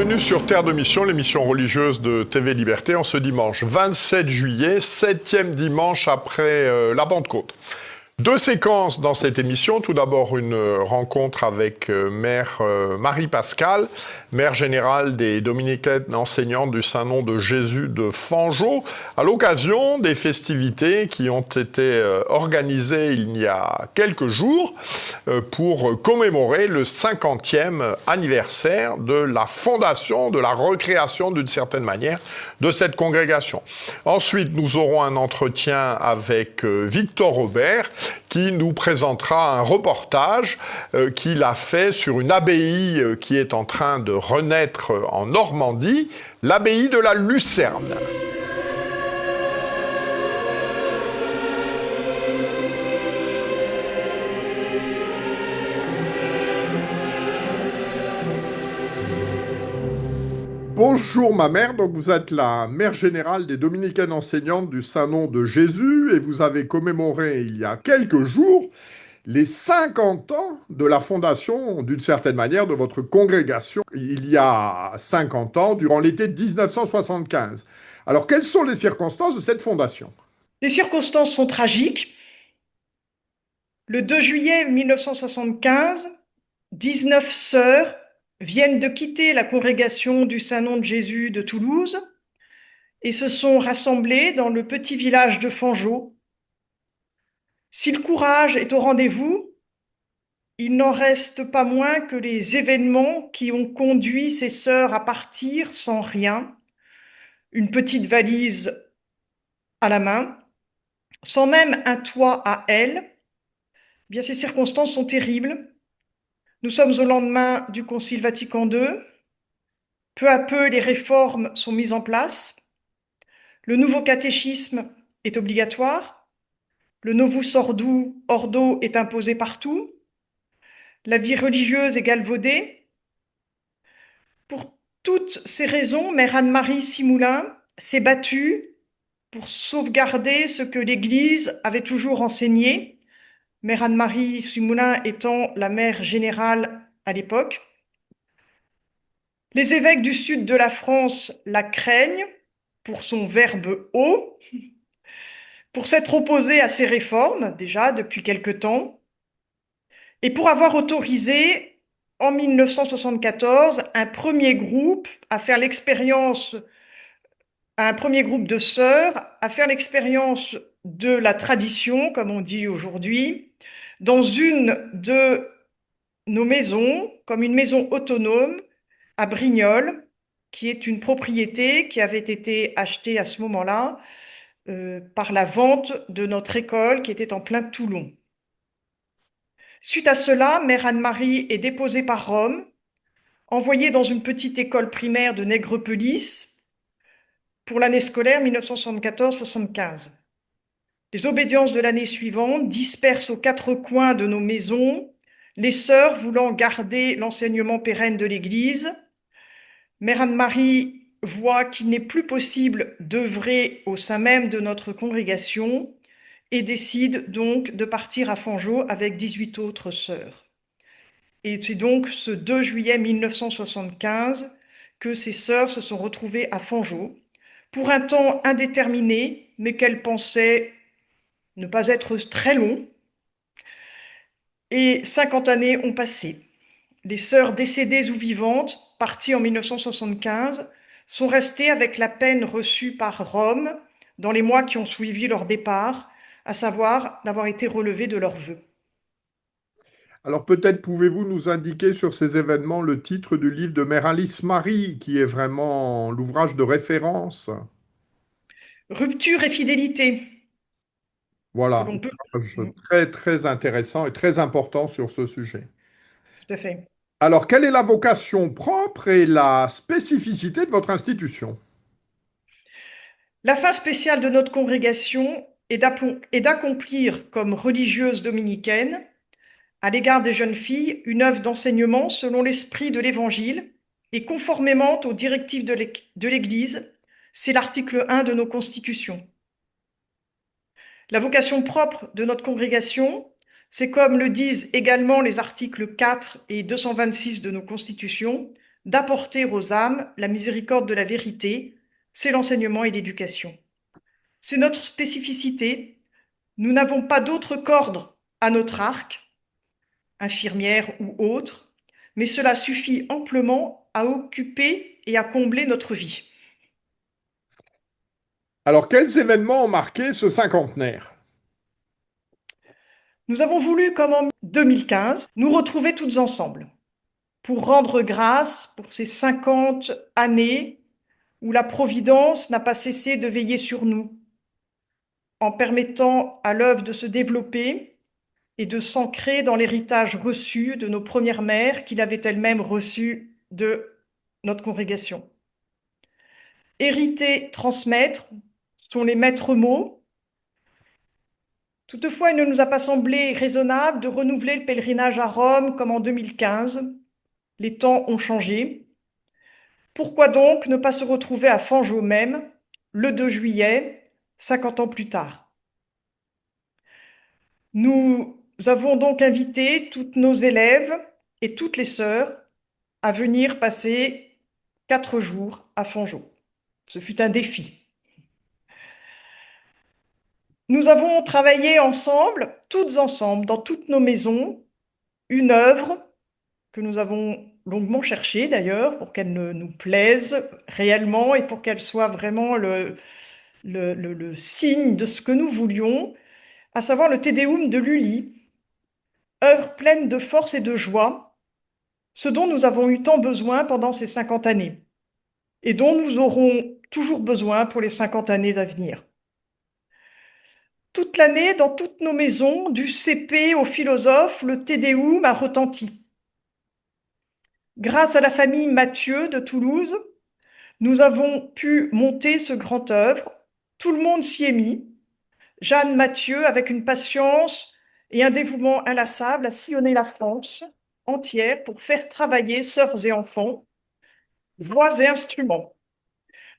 Bienvenue sur Terre de Mission, l'émission religieuse de TV Liberté, en ce dimanche 27 juillet, 7e dimanche après la Pentecôte. Deux séquences dans cette émission. Tout d'abord, une rencontre avec Mère Marie-Pascale, mère générale des Dominicaines enseignantes du Saint-Nom de Jésus de Fanjeaux, à l'occasion des festivités qui ont été organisées il y a quelques jours pour commémorer le 50e anniversaire de la fondation, de la recréation d'une certaine manière de cette congrégation. Ensuite, nous aurons un entretien avec Victor Robert, qui nous présentera un reportage qu'il a fait sur une abbaye qui est en train de renaître en Normandie, l'abbaye de la Lucerne. Bonjour ma mère, donc vous êtes la mère générale des Dominicaines enseignantes du Saint-Nom de Jésus et vous avez commémoré il y a quelques jours les 50 ans de la fondation, d'une certaine manière, de votre congrégation, il y a 50 ans, durant l'été de 1975. Alors, quelles sont les circonstances de cette fondation? Les circonstances sont tragiques. Le 2 juillet 1975, 19 sœurs viennent de quitter la congrégation du Saint-Nom de Jésus de Toulouse et se sont rassemblées dans le petit village de Fanjeaux. Si le courage est au rendez-vous, il n'en reste pas moins que les événements qui ont conduit ces sœurs à partir sans rien, une petite valise à la main, sans même un toit à elles, eh bien ces circonstances sont terribles. Nous sommes au lendemain du Concile Vatican II. Peu à peu, les réformes sont mises en place. Le nouveau catéchisme est obligatoire. Le Novus Ordo est imposé partout. La vie religieuse est galvaudée. Pour toutes ces raisons, Mère Anne-Marie Simoulin s'est battue pour sauvegarder ce que l'Église avait toujours enseigné, Mère Anne-Marie Simoulin étant la mère générale à l'époque. Les évêques du sud de la France la craignent pour son verbe haut, pour s'être opposés à ces réformes déjà depuis quelque temps, et pour avoir autorisé en 1974 un premier groupe de sœurs à faire l'expérience de la tradition, comme on dit aujourd'hui, dans une de nos maisons, comme une maison autonome à Brignoles, qui est une propriété qui avait été achetée à ce moment-là par la vente de notre école qui était en plein Toulon. Suite à cela, Mère Anne-Marie est déposée par Rome, envoyée dans une petite école primaire de Nègrepelisse pour l'année scolaire 1974-75. Les obédiences de l'année suivante dispersent aux quatre coins de nos maisons, les sœurs voulant garder l'enseignement pérenne de l'Église. Mère Anne-Marie voit qu'il n'est plus possible d'œuvrer au sein même de notre congrégation et décide donc de partir à Fanjeaux avec 18 autres sœurs. Et c'est donc ce 2 juillet 1975 que ces sœurs se sont retrouvées à Fanjeaux pour un temps indéterminé, mais qu'elles pensaient ne pas être très long. Et 50 années ont passé. Les sœurs décédées ou vivantes, parties en 1975, sont restées avec la peine reçue par Rome dans les mois qui ont suivi leur départ, à savoir d'avoir été relevées de leurs vœux. Alors peut-être pouvez-vous nous indiquer sur ces événements le titre du livre de Mère Alice Marie, qui est vraiment l'ouvrage de référence. Rupture et fidélité, que Voilà, l'on peut... très très intéressant et très important sur ce sujet. Tout à fait. Alors, quelle est la vocation propre et la spécificité de votre institution? La fin spéciale de notre congrégation est d'accomplir comme religieuse dominicaine, à l'égard des jeunes filles, une œuvre d'enseignement selon l'esprit de l'Évangile et conformément aux directives de l'Église. C'est l'article 1 de nos constitutions. La vocation propre de notre congrégation, c'est comme le disent également les articles 4 et 226 de nos constitutions, d'apporter aux âmes la miséricorde de la vérité, c'est l'enseignement et l'éducation. C'est notre spécificité. Nous n'avons pas d'autre corde à notre arc, infirmière ou autre, mais cela suffit amplement à occuper et à combler notre vie. Alors, quels événements ont marqué ce cinquantenaire? Nous avons voulu, comme en 2015, nous retrouver toutes ensemble pour rendre grâce pour ces 50 années où la Providence n'a pas cessé de veiller sur nous, en permettant à l'œuvre de se développer et de s'ancrer dans l'héritage reçu de nos premières mères qu'il avait elles-mêmes reçu de notre congrégation. Hériter, transmettre sont les maîtres mots. Toutefois, il ne nous a pas semblé raisonnable de renouveler le pèlerinage à Rome comme en 2015. Les temps ont changé. Pourquoi donc ne pas se retrouver à Fangeau même, le 2 juillet, 50 ans plus tard? Nous avons donc invité toutes nos élèves et toutes les sœurs à venir passer 4 jours à Fangeau. Ce fut un défi. Nous avons travaillé ensemble, toutes ensemble, dans toutes nos maisons, une œuvre que nous avons longuement cherchée d'ailleurs pour qu'elle nous plaise réellement et pour qu'elle soit vraiment le signe de ce que nous voulions, à savoir le Te Deum de Lully, œuvre pleine de force et de joie, ce dont nous avons eu tant besoin pendant ces 50 années et dont nous aurons toujours besoin pour les 50 années à venir. Toute l'année, dans toutes nos maisons, du CP au philosophe, le Te Deum a retenti. Grâce à la famille Mathieu de Toulouse, nous avons pu monter ce grand œuvre. Tout le monde s'y est mis. Jeanne Mathieu, avec une patience et un dévouement inlassable, a sillonné la France entière pour faire travailler sœurs et enfants, voix et instruments.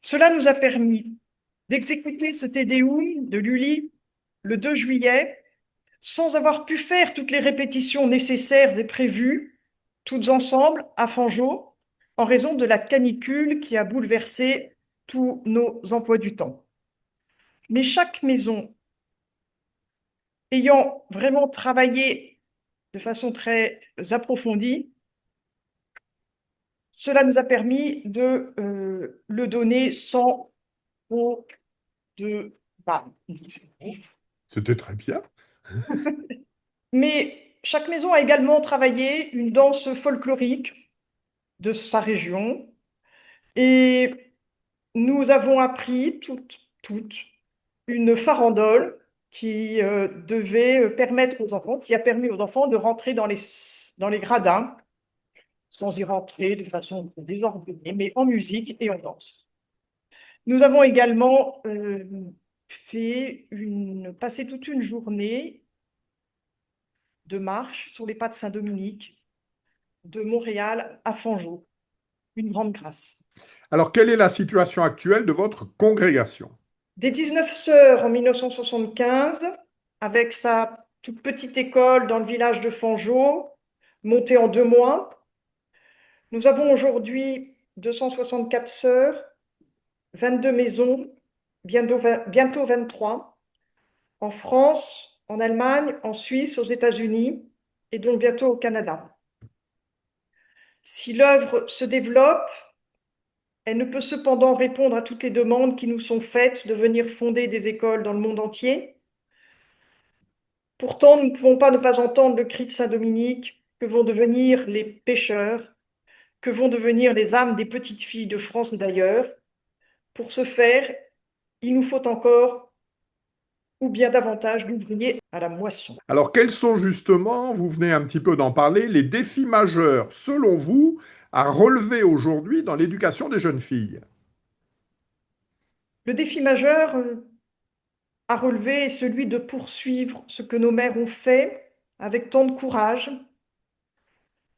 Cela nous a permis d'exécuter ce Te Deum de Lully le 2 juillet sans avoir pu faire toutes les répétitions nécessaires et prévues, toutes ensemble à Fangeau, en raison de la canicule qui a bouleversé tous nos emplois du temps. Mais chaque maison ayant vraiment travaillé de façon très approfondie, cela nous a permis de le donner sans trop de... Bah, C'était très bien. mais chaque maison a également travaillé une danse folklorique de sa région et nous avons appris toutes une farandole qui devait permettre aux enfants, qui a permis aux enfants de rentrer dans les gradins sans y rentrer de façon désordonnée, mais en musique et en danse. Nous avons également passé toute une journée de marche sur les pas de Saint-Dominique, de Montréal à Fangeau. Une grande grâce. Alors, quelle est la situation actuelle de votre congrégation? Des 19 sœurs en 1975, avec sa toute petite école dans le village de Fangeau, montée en 2 mois. Nous avons aujourd'hui 264 sœurs, 22 maisons, bientôt 23, en France, en Allemagne, en Suisse, aux États-Unis et donc bientôt au Canada. Si l'œuvre se développe, elle ne peut cependant répondre à toutes les demandes qui nous sont faites de venir fonder des écoles dans le monde entier. Pourtant, nous ne pouvons pas ne pas entendre le cri de Saint-Dominique, que vont devenir les pécheurs, que vont devenir les âmes des petites filles de France et d'ailleurs. Pour ce faire, il nous faut encore, ou bien davantage, d'ouvriers à la moisson. Alors, quels sont justement, vous venez un petit peu d'en parler, les défis majeurs, selon vous, à relever aujourd'hui dans l'éducation des jeunes filles? Le défi majeur à relever est celui de poursuivre ce que nos mères ont fait avec tant de courage,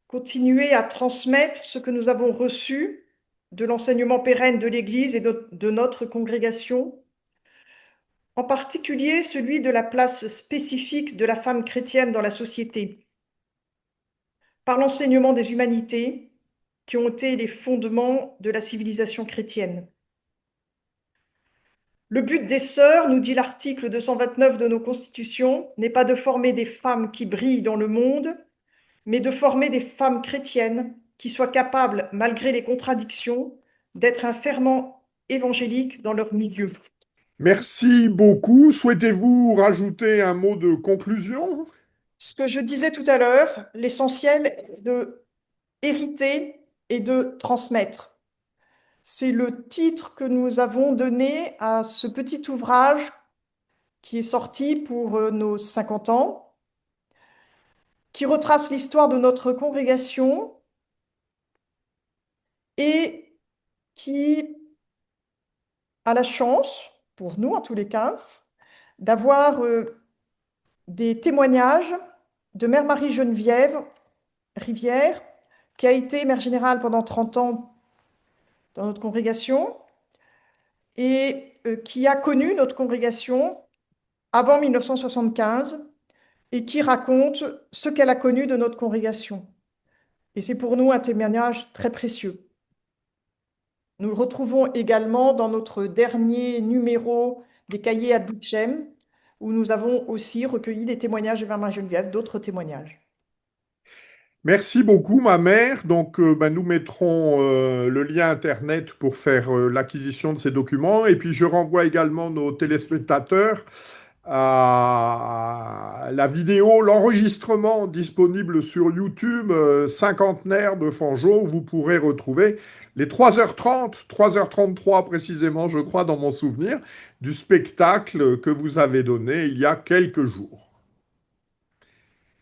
continuer à transmettre ce que nous avons reçu de l'enseignement pérenne de l'Église et de notre congrégation, en particulier celui de la place spécifique de la femme chrétienne dans la société, par l'enseignement des humanités, qui ont été les fondements de la civilisation chrétienne. Le but des sœurs, nous dit l'article 229 de nos constitutions, n'est pas de former des femmes qui brillent dans le monde, mais de former des femmes chrétiennes qui soient capables, malgré les contradictions, d'être un ferment évangélique dans leur milieu. Merci beaucoup. Souhaitez-vous rajouter un mot de conclusion? Ce que je disais tout à l'heure, l'essentiel est de hériter et de transmettre. C'est le titre que nous avons donné à ce petit ouvrage qui est sorti pour nos 50 ans, qui retrace l'histoire de notre congrégation et qui a la chance, pour nous en tous les cas, d'avoir des témoignages de Mère Marie-Geneviève Rivière, qui a été mère générale pendant 30 ans dans notre congrégation et qui a connu notre congrégation avant 1975 et qui raconte ce qu'elle a connu de notre congrégation. Et c'est pour nous un témoignage très précieux. Nous le retrouvons également dans notre dernier numéro des cahiers à Boutchem, où nous avons aussi recueilli des témoignages de Mère Marie-Geneviève, d'autres témoignages. Merci beaucoup, ma mère. Donc, nous mettrons le lien Internet pour faire l'acquisition de ces documents. Et puis, je renvoie également nos téléspectateurs à la vidéo, l'enregistrement disponible sur YouTube, cinquantenaire de Fangeau, où vous pourrez retrouver les 3h30, 3h33 précisément, je crois, dans mon souvenir, du spectacle que vous avez donné il y a quelques jours.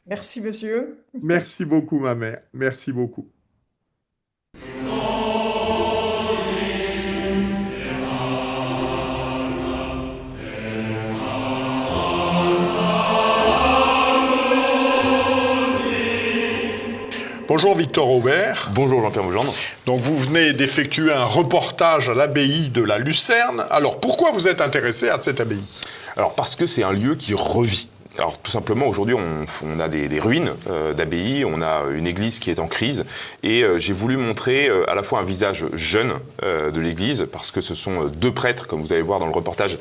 Merci, monsieur. Merci beaucoup, ma mère. Merci beaucoup. Bonjour Victor Aubert. Bonjour Jean-Pierre Mougendre. Donc vous venez d'effectuer un reportage à l'abbaye de la Lucerne. Alors pourquoi vous êtes intéressé à cette abbaye? Alors parce que c'est un lieu qui revit. Alors tout simplement, aujourd'hui, on a des ruines d'abbayes, on a une église qui est en crise, et j'ai voulu montrer à la fois un visage jeune de l'église, parce que ce sont deux prêtres, comme vous allez voir dans le reportage,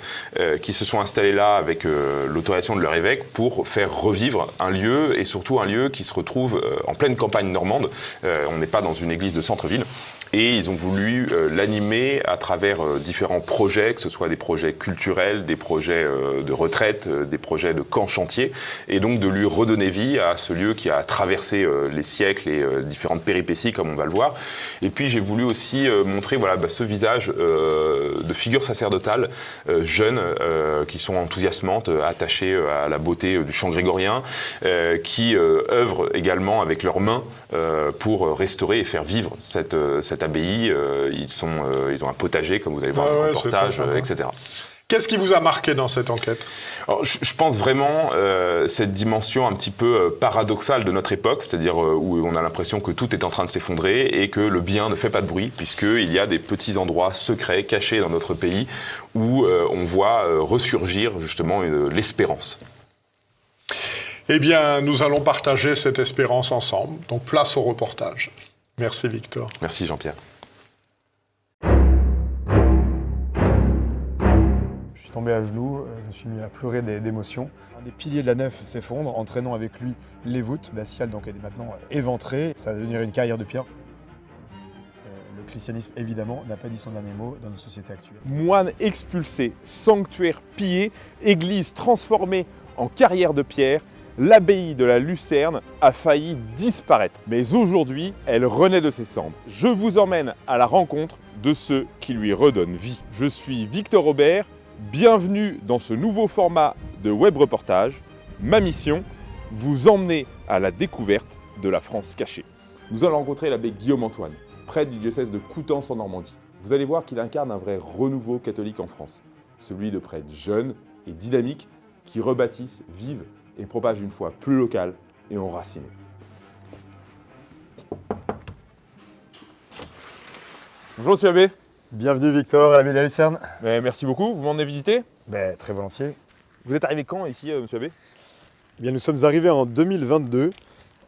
qui se sont installés là avec l'autorisation de leur évêque pour faire revivre un lieu, et surtout un lieu qui se retrouve en pleine campagne normande. On n'est pas dans une église de centre-ville. Et ils ont voulu l'animer à travers différents projets, que ce soit des projets culturels, des projets de retraite, des projets de camps chantiers, et donc de lui redonner vie à ce lieu qui a traversé les siècles et différentes péripéties, comme on va le voir. Et puis j'ai voulu aussi montrer ce visage de figures sacerdotales jeunes qui sont enthousiasmantes, attachées à la beauté du chant grégorien, qui œuvrent également avec leurs mains pour restaurer et faire vivre cette abbaye. Ils ont un potager, comme vous allez voir dans le reportage, etc. Qu'est-ce qui vous a marqué dans cette enquête? Alors, je pense vraiment cette dimension un petit peu paradoxale de notre époque, c'est-à-dire où on a l'impression que tout est en train de s'effondrer et que le bien ne fait pas de bruit, puisqu'il y a des petits endroits secrets, cachés dans notre pays, où on voit ressurgir justement l'espérance. Eh bien, nous allons partager cette espérance ensemble. Donc, place au reportage. Merci Victor. Merci Jean-Pierre. Je suis tombé à genoux, je me suis mis à pleurer d'émotion. Un des piliers de la nef s'effondre, entraînant avec lui les voûtes. L'abbatiale donc est maintenant éventrée, ça va devenir une carrière de pierre. Le christianisme, évidemment, n'a pas dit son dernier mot dans notre société actuelle. Moines expulsés, sanctuaires pillés, église transformée en carrière de pierre, l'abbaye de la Lucerne a failli disparaître. Mais aujourd'hui, elle renaît de ses cendres. Je vous emmène à la rencontre de ceux qui lui redonnent vie. Je suis Victor Aubert, bienvenue dans ce nouveau format de web reportage. Ma mission, vous emmener à la découverte de la France cachée. Nous allons rencontrer l'abbé Guillaume Antoine, prêtre du diocèse de Coutances en Normandie. Vous allez voir qu'il incarne un vrai renouveau catholique en France, celui de prêtres jeunes et dynamiques qui rebâtissent, vivent et propage une foi plus locale et enracinée. Bonjour monsieur l'abbé. Bienvenue Victor à l'abbaye de la Lucerne. Merci beaucoup, vous m'emmenez visiter. Très volontiers. Vous êtes arrivé quand ici monsieur l'abbé? Eh bien, nous sommes arrivés en 2022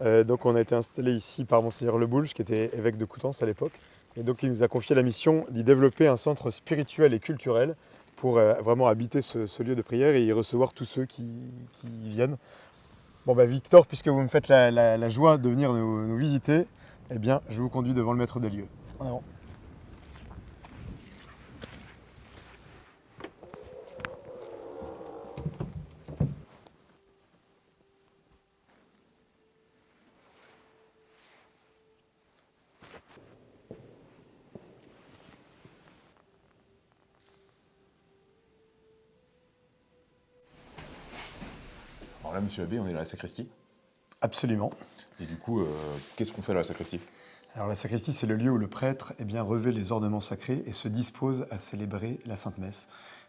Donc on a été installé ici par Monseigneur Le Boulge, qui était évêque de Coutances à l'époque. Et donc il nous a confié la mission d'y développer un centre spirituel et culturel pour vraiment habiter ce lieu de prière et y recevoir tous ceux qui y viennent. Bon bah Victor, puisque vous me faites la joie de venir nous visiter, eh bien je vous conduis devant le maître des lieux. En avant. Alors là, monsieur l'abbé, on est dans la sacristie. Absolument. Et du coup, qu'est-ce qu'on fait dans la sacristie? Alors la sacristie, c'est le lieu où le prêtre revêt les ornements sacrés et se dispose à célébrer la Sainte Messe.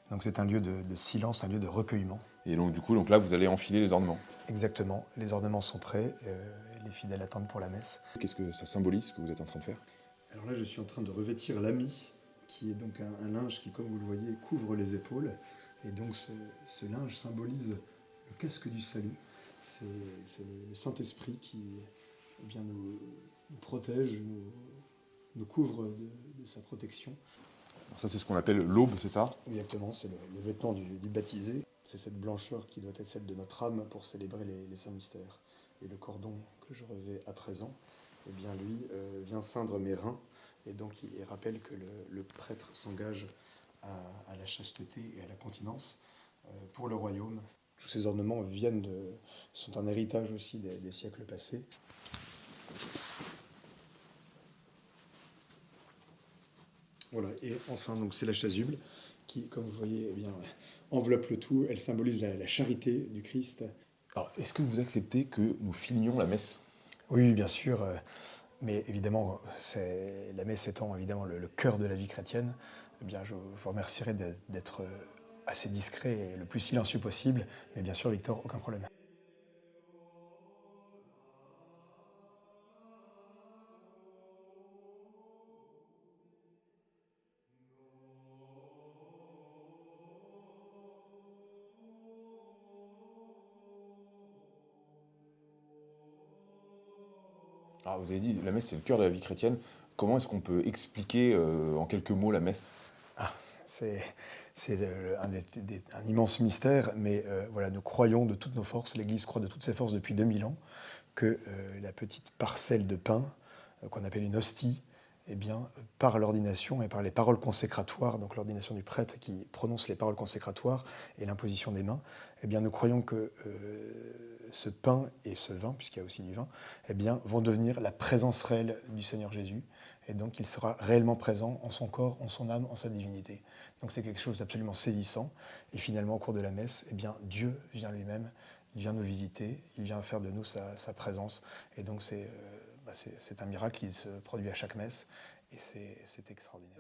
Donc c'est un lieu de silence, un lieu de recueillement. Et donc, du coup, là, vous allez enfiler les ornements. Exactement, les ornements sont prêts, les fidèles attendent pour la messe. Qu'est-ce que ça symbolise, ce que vous êtes en train de faire? Alors là, je suis en train de revêtir l'ami, qui est donc un linge qui, comme vous le voyez, couvre les épaules. Et donc ce linge symbolise le casque du salut. C'est le Saint-Esprit qui nous protège, nous couvre de sa protection. Alors ça, c'est ce qu'on appelle l'aube, c'est ça? Exactement, c'est le vêtement du baptisé. C'est cette blancheur qui doit être celle de notre âme pour célébrer les saints mystères. Et le cordon que je revais à présent, eh bien lui vient ceindre mes reins. Et donc il rappelle que le prêtre s'engage à la chasteté et à la continence pour le royaume. Tous ces ornements sont un héritage aussi des siècles passés. Voilà, et enfin, donc c'est la chasuble qui, comme vous voyez, enveloppe le tout. Elle symbolise la charité du Christ. Alors, est-ce que vous acceptez que nous filmions la messe? Oui, bien sûr, mais évidemment, la messe étant évidemment le cœur de la vie chrétienne, eh bien, je vous remercierai d'être assez discret et le plus silencieux possible. Mais bien sûr, Victor, aucun problème. Alors, vous avez dit, la messe, c'est le cœur de la vie chrétienne. Comment est-ce qu'on peut expliquer en quelques mots la messe? C'est un immense mystère, mais voilà, nous croyons de toutes nos forces, l'Église croit de toutes ses forces depuis 2000 ans, que la petite parcelle de pain, qu'on appelle une hostie, eh bien, par l'ordination et par les paroles consécratoires, donc l'ordination du prêtre qui prononce les paroles consécratoires et l'imposition des mains, eh bien, nous croyons que ce pain et ce vin, puisqu'il y a aussi du vin, eh bien, vont devenir la présence réelle du Seigneur Jésus, et donc il sera réellement présent en son corps, en son âme, en sa divinité. Donc c'est quelque chose d'absolument saisissant, et finalement, au cours de la messe, eh bien, Dieu vient lui-même, il vient nous visiter, il vient faire de nous sa présence, et donc c'est un miracle qui se produit à chaque messe, et c'est extraordinaire.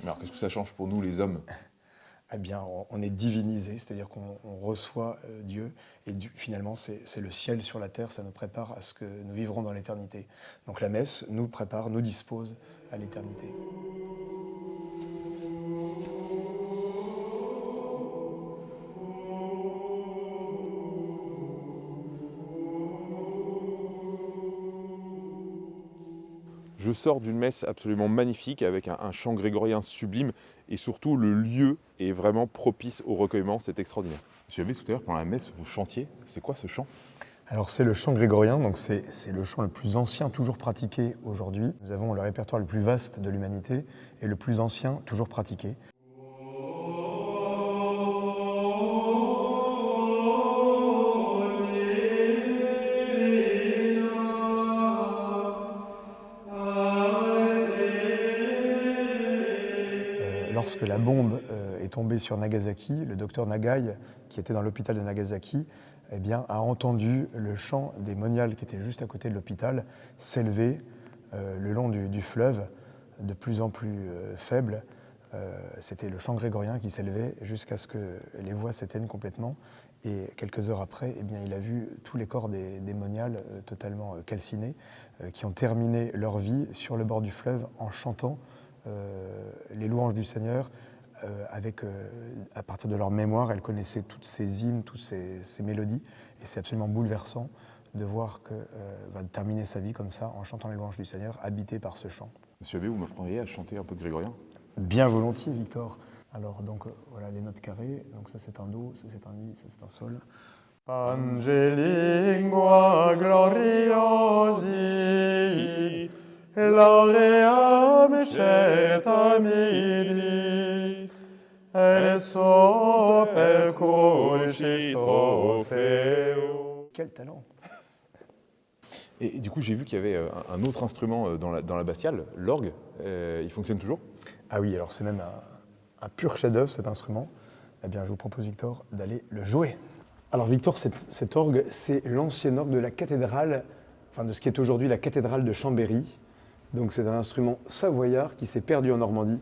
Alors, qu'est-ce que ça change pour nous, les hommes? Eh bien, on est divinisé, c'est-à-dire qu'on reçoit Dieu, et finalement, c'est le ciel sur la terre, ça nous prépare à ce que nous vivrons dans l'éternité. Donc la messe nous prépare, nous dispose à l'éternité. Je sors d'une messe absolument magnifique avec un chant grégorien sublime et surtout le lieu est vraiment propice au recueillement, c'est extraordinaire. Monsieur Abbé, tout à l'heure pendant la messe, vous chantiez, c'est quoi ce chant? Alors c'est le chant grégorien, donc c'est le chant le plus ancien toujours pratiqué aujourd'hui. Nous avons le répertoire le plus vaste de l'humanité et le plus ancien toujours pratiqué. Lorsque la bombe est tombée sur Nagasaki, le docteur Nagai, qui était dans l'hôpital de Nagasaki, eh bien, a entendu le chant des moniales qui était juste à côté de l'hôpital s'élever le long du fleuve, de plus en plus faible. C'était le chant grégorien qui s'élevait jusqu'à ce que les voix s'éteignent complètement. Et quelques heures après, eh bien, il a vu tous les corps des moniales totalement calcinés, qui ont terminé leur vie sur le bord du fleuve en chantant les louanges du Seigneur. À partir de leur mémoire, elles connaissaient toutes ces hymnes, toutes ces mélodies. Et c'est absolument bouleversant de voir que va terminer sa vie comme ça, en chantant les louanges du Seigneur, habité par ce chant. Monsieur Abbé, vous m'apprendriez à chanter un peu de grégorien? Bien volontiers, Victor. Alors, donc, voilà les notes carrées. Donc, ça, c'est un Do, ça, c'est un Mi, ça, c'est un Sol. Angelingua gloriosi, lauream cetamidis, et sopel curcisto feo. Quel talent! Et du coup, j'ai vu qu'il y avait un autre instrument dans l'abbatiale, l'orgue. Il fonctionne toujours? Ah oui, alors c'est même un pur chef-d'œuvre cet instrument. Eh bien, je vous propose, Victor, d'aller le jouer. Alors, Victor, cet orgue, c'est l'ancien orgue de la cathédrale, enfin de ce qui est aujourd'hui la cathédrale de Chambéry. Donc, c'est un instrument savoyard qui s'est perdu en Normandie.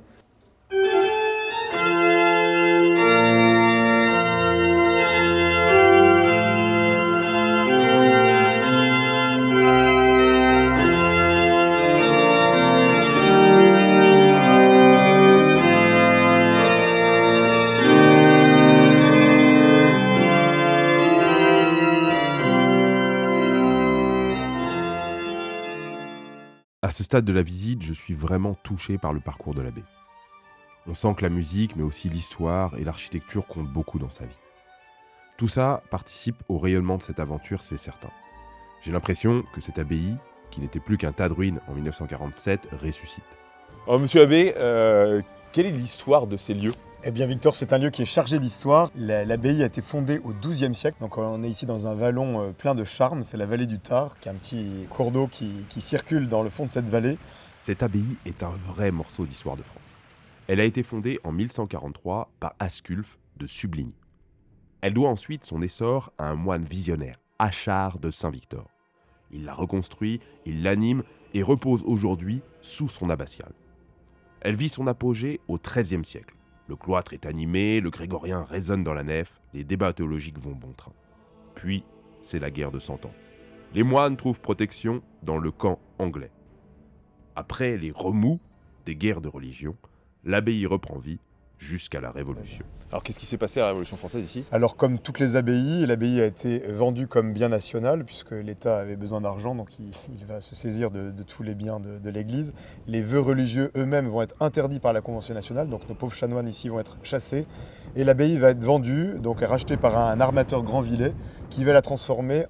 À ce stade de la visite, je suis vraiment touché par le parcours de l'abbé. On sent que la musique, mais aussi l'histoire et l'architecture comptent beaucoup dans sa vie. Tout ça participe au rayonnement de cette aventure, c'est certain. J'ai l'impression que cette abbaye, qui n'était plus qu'un tas de ruines en 1947, ressuscite. Alors, monsieur Abbé, quelle est l'histoire de ces lieux? Eh bien, Victor, c'est un lieu qui est chargé d'histoire. L'abbaye a été fondée au XIIe siècle. Donc, on est ici dans un vallon plein de charme. C'est la vallée du Tard, qui est un petit cours d'eau qui circule dans le fond de cette vallée. Cette abbaye est un vrai morceau d'histoire de France. Elle a été fondée en 1143 par Asculphe de Subligny. Elle doit ensuite son essor à un moine visionnaire, Achard de Saint-Victor. Il la reconstruit, il l'anime et repose aujourd'hui sous son abbatiale. Elle vit son apogée au XIIIe siècle. Le cloître est animé, le grégorien résonne dans la nef, les débats théologiques vont bon train. Puis, c'est la guerre de 100 ans. Les moines trouvent protection dans le camp anglais. Après les remous des guerres de religion, l'abbaye reprend vie jusqu'à la Révolution. Alors, qu'est-ce qui s'est passé à la Révolution française ici? Alors, comme toutes les abbayes, l'abbaye a été vendue comme bien national, puisque l'État avait besoin d'argent, donc il va se saisir de tous les biens de l'Église. Les vœux religieux eux-mêmes vont être interdits par la Convention nationale, donc nos pauvres chanoines ici vont être chassés. Et l'abbaye va être vendue, donc rachetée par un armateur Grandvillet, qui va la transformer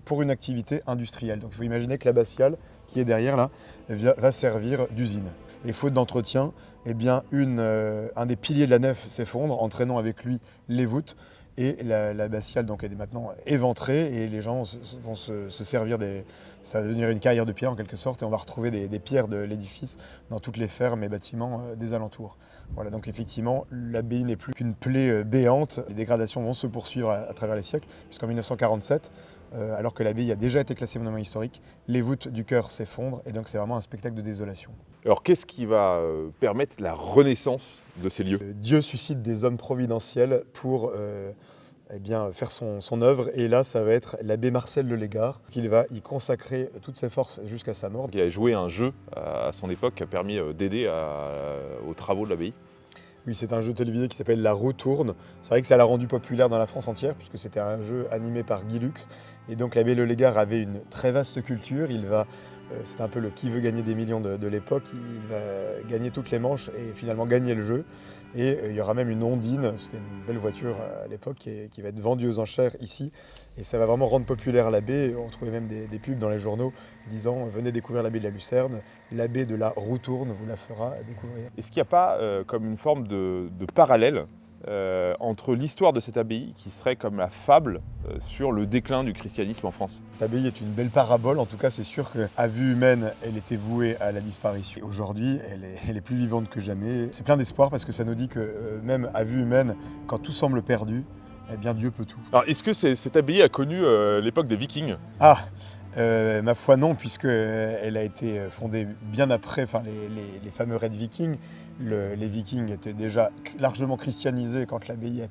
pour une activité industrielle. Donc il faut imaginer que l'abbatiale, qui est derrière là, va servir d'usine. Et faute d'entretien, eh bien, un des piliers de la nef s'effondre, entraînant avec lui les voûtes. Et l'abbatiale donc, est maintenant éventrée et les gens vont se servir ça va devenir une carrière de pierre en quelque sorte et on va retrouver des pierres de l'édifice dans toutes les fermes et bâtiments des alentours. Voilà, donc effectivement, l'abbaye n'est plus qu'une plaie béante. Les dégradations vont se poursuivre à travers les siècles, puisqu'en 1947, alors que l'abbaye a déjà été classée monument historique, les voûtes du chœur s'effondrent et donc c'est vraiment un spectacle de désolation. Alors, qu'est-ce qui va permettre la renaissance de ces lieux? Dieu suscite des hommes providentiels pour faire son œuvre, et là, ça va être l'abbé Marcel Le Légard, qui va y consacrer toutes ses forces jusqu'à sa mort. Il a joué un jeu à son époque qui a permis d'aider aux travaux de l'abbaye. Oui, c'est un jeu télévisé qui s'appelle La Roue tourne. C'est vrai que ça l'a rendu populaire dans la France entière, puisque c'était un jeu animé par Guy Lux. Et donc l'abbé Le Légard avait une très vaste culture. C'est un peu le qui veut gagner des millions de l'époque. Il va gagner toutes les manches et finalement gagner le jeu. Et il y aura même une Ondine, c'était une belle voiture à l'époque, qui va être vendue aux enchères ici. Et ça va vraiment rendre populaire l'abbé. On trouvait même des pubs dans les journaux disant « Venez découvrir l'abbé de la Lucerne, l'abbé de la Roue tourne vous la fera découvrir ». Est-ce qu'il n'y a pas comme une forme de parallèle entre l'histoire de cette abbaye qui serait comme la fable sur le déclin du christianisme en France? L'abbaye est une belle parabole, en tout cas c'est sûr qu'à vue humaine, elle était vouée à la disparition. Aujourd'hui, elle est plus vivante que jamais. C'est plein d'espoir parce que ça nous dit que même à vue humaine, quand tout semble perdu, eh bien Dieu peut tout. Alors, est-ce que cette abbaye a connu l'époque des Vikings? Ah, ma foi non, puisque elle a été fondée bien après les fameux raids vikings. Les Vikings étaient déjà largement christianisés quand l'abbaye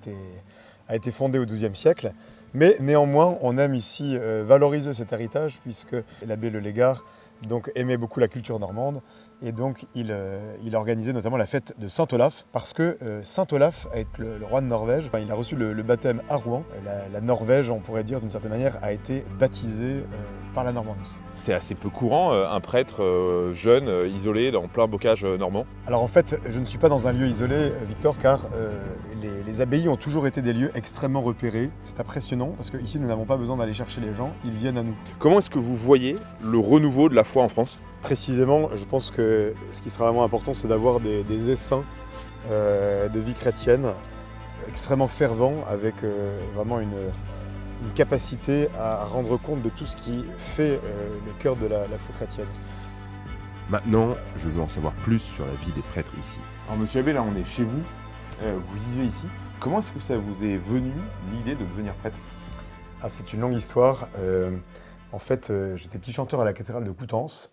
a été fondée au XIIe siècle. Mais néanmoins, on aime ici valoriser cet héritage, puisque l'abbé Le Légard donc, aimait beaucoup la culture normande. Et donc, il a organisé notamment la fête de Saint-Olaf, parce que Saint-Olaf, avec le roi de Norvège, il a reçu le baptême à Rouen. La Norvège, on pourrait dire d'une certaine manière, a été baptisée par la Normandie. C'est assez peu courant, un prêtre jeune, isolé, dans plein bocage normand. Alors en fait, je ne suis pas dans un lieu isolé, Victor, car les abbayes ont toujours été des lieux extrêmement repérés. C'est impressionnant, parce qu'ici, nous n'avons pas besoin d'aller chercher les gens, ils viennent à nous. Comment est-ce que vous voyez le renouveau de la foi en France? Précisément, je pense que ce qui sera vraiment important, c'est d'avoir des essaims de vie chrétienne extrêmement fervents, avec vraiment une capacité à rendre compte de tout ce qui fait le cœur de la foi chrétienne. Maintenant, je veux en savoir plus sur la vie des prêtres ici. Alors monsieur Abbé, là on est chez vous, vous vivez ici. Comment est-ce que ça vous est venu l'idée de devenir prêtre? Ah, c'est une longue histoire. En fait, j'étais petit chanteur à la cathédrale de Coutances.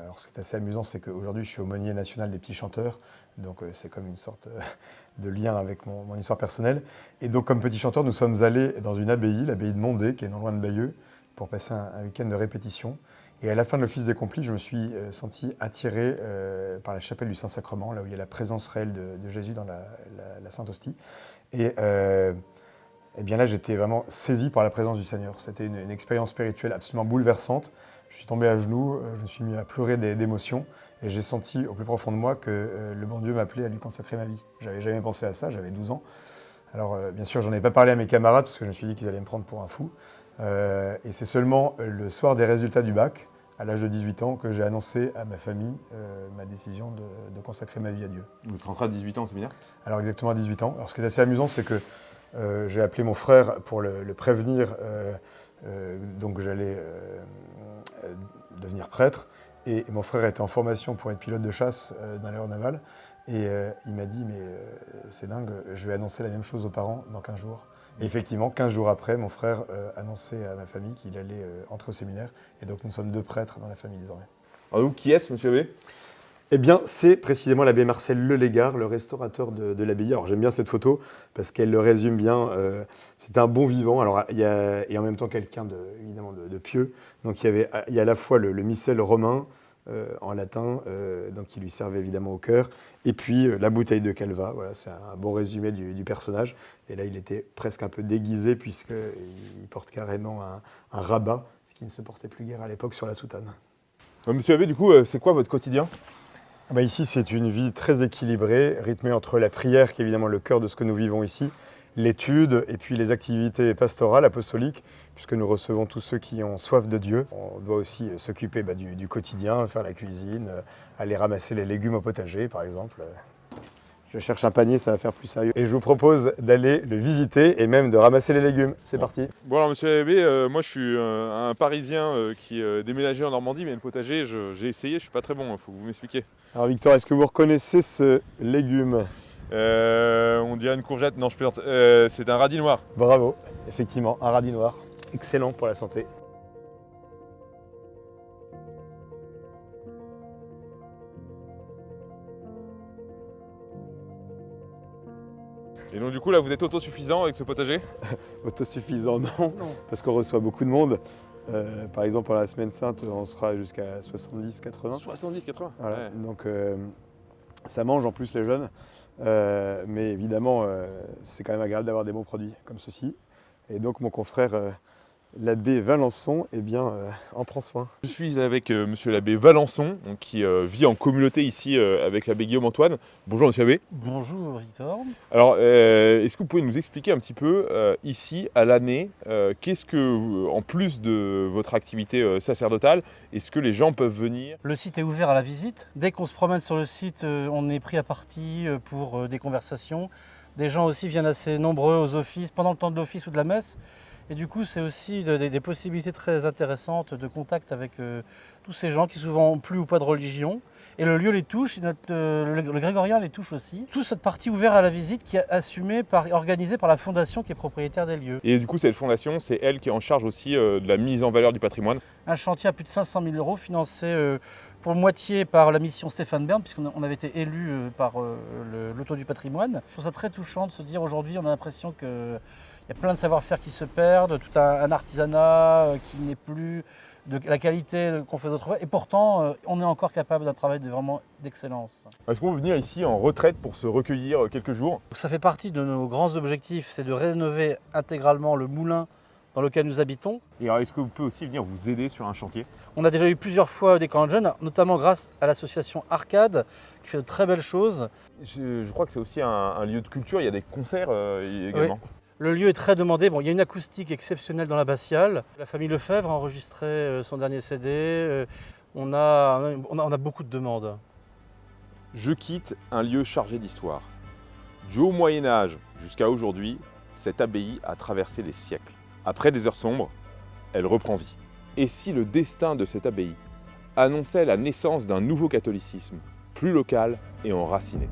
Alors ce qui est assez amusant, c'est qu'aujourd'hui je suis aumônier national des petits chanteurs, donc c'est comme une sorte de lien avec mon histoire personnelle. Et donc comme petit chanteur, nous sommes allés dans une abbaye, l'abbaye de Mondé, qui est non loin de Bayeux, pour passer un week-end de répétition. Et à la fin de l'office des complis, je me suis senti attiré par la chapelle du Saint-Sacrement, là où il y a la présence réelle de Jésus dans la Sainte Hostie. Et bien là, j'étais vraiment saisi par la présence du Seigneur. C'était une expérience spirituelle absolument bouleversante. Je suis tombé à genoux, je me suis mis à pleurer d'émotion et j'ai senti au plus profond de moi que le bon Dieu m'appelait à lui consacrer ma vie. J'avais jamais pensé à ça, j'avais 12 ans. Alors bien sûr, j'en ai pas parlé à mes camarades parce que je me suis dit qu'ils allaient me prendre pour un fou. Et c'est seulement le soir des résultats du bac, à l'âge de 18 ans, que j'ai annoncé à ma famille ma décision de consacrer ma vie à Dieu. Vous êtes rentré à 18 ans au séminaire? Alors exactement à 18 ans. Alors ce qui est assez amusant, c'est que j'ai appelé mon frère pour le prévenir, donc j'allais devenir prêtre. Et mon frère était en formation pour être pilote de chasse dans l'aéronaval. Et il m'a dit, mais c'est dingue, je vais annoncer la même chose aux parents dans 15 jours. Et effectivement, 15 jours après, mon frère annonçait à ma famille qu'il allait entrer au séminaire. Et donc nous sommes 2 prêtres dans la famille désormais. Alors donc, qui est-ce, monsieur Abbé? Eh bien, c'est précisément l'abbé Marcel Le Légard, le restaurateur de l'abbaye. Alors j'aime bien cette photo parce qu'elle le résume bien. C'est un bon vivant. Alors et en même temps quelqu'un évidemment de pieux. Donc il y a à la fois le missel romain en latin, donc qui lui servait évidemment au cœur, et puis la bouteille de Calva. Voilà, c'est un bon résumé du personnage. Et là, il était presque un peu déguisé puisqu'il porte carrément un rabat, ce qui ne se portait plus guère à l'époque sur la soutane. Monsieur Abbé, du coup, c'est quoi votre quotidien? Ici, c'est une vie très équilibrée, rythmée entre la prière, qui est évidemment le cœur de ce que nous vivons ici, l'étude et puis les activités pastorales, apostoliques, puisque nous recevons tous ceux qui ont soif de Dieu. On doit aussi s'occuper du quotidien, faire la cuisine, aller ramasser les légumes au potager, par exemple. Je cherche un panier, ça va faire plus sérieux. Et je vous propose d'aller le visiter et même de ramasser les légumes. C'est parti. Bon alors monsieur Abbé, moi je suis un Parisien qui déménageait en Normandie, mais le potager, j'ai essayé, je suis pas très bon, il faut que vous m'expliquiez. Alors Victor, est-ce que vous reconnaissez ce légume? On dirait une courgette, non je plaisante, c'est un radis noir. Bravo, effectivement, un radis noir. Excellent pour la santé. Et donc du coup là vous êtes autosuffisant avec ce potager? Autosuffisant, non, parce qu'on reçoit beaucoup de monde. Par exemple, pendant la semaine sainte, on sera jusqu'à 70-80. 70-80. Voilà. Ouais. Donc ça mange en plus les jeunes. Mais évidemment, c'est quand même agréable d'avoir des bons produits comme ceci. Et donc mon confrère, l'abbé Valençon, en prend soin. Je suis avec monsieur l'abbé Valençon, donc, qui vit en communauté ici avec l'abbé Guillaume Antoine. Bonjour monsieur l'abbé. Bonjour Victor. Alors, est-ce que vous pouvez nous expliquer un petit peu, ici, à l'année, qu'est-ce que, en plus de votre activité sacerdotale, est-ce que les gens peuvent venir? Le site est ouvert à la visite. Dès qu'on se promène sur le site, on est pris à partie pour des conversations. Des gens aussi viennent assez nombreux aux offices, pendant le temps de l'office ou de la messe. Et du coup, c'est aussi des possibilités très intéressantes de contact avec tous ces gens qui souvent ont plus ou pas de religion Et le lieu les touche, le grégorien les touche aussi. Toute cette partie ouverte à la visite qui est organisée par la fondation qui est propriétaire des lieux. Et du coup, cette fondation, c'est elle qui est en charge aussi de la mise en valeur du patrimoine. Un chantier à plus de 500 000 € financé pour moitié par la mission Stéphane Bern, puisqu'on avait été élu par l'Auto du patrimoine. Je trouve ça très touchant de se dire aujourd'hui, on a l'impression qu'il y a plein de savoir-faire qui se perdent, tout un artisanat qui n'est plus de la qualité qu'on faisait autrefois. Et pourtant, on est encore capable d'un travail vraiment d'excellence. Est-ce qu'on peut venir ici en retraite pour se recueillir quelques jours? Ça fait partie de nos grands objectifs, c'est de rénover intégralement le moulin dans lequel nous habitons. Et alors, est-ce qu'on peut aussi venir vous aider sur un chantier? On a déjà eu plusieurs fois des camps de jeunes, notamment grâce à l'association Arcade, qui fait de très belles choses. Je crois que c'est aussi un lieu de culture, il y a des concerts également. Oui. Le lieu est très demandé. Bon, il y a une acoustique exceptionnelle dans l'abbatiale. La famille Lefebvre a enregistré son dernier CD. On a beaucoup de demandes. Je quitte un lieu chargé d'histoire. Du haut Moyen-Âge jusqu'à aujourd'hui, cette abbaye a traversé les siècles. Après des heures sombres, elle reprend vie. Et si le destin de cette abbaye annonçait la naissance d'un nouveau catholicisme, plus local et enraciné?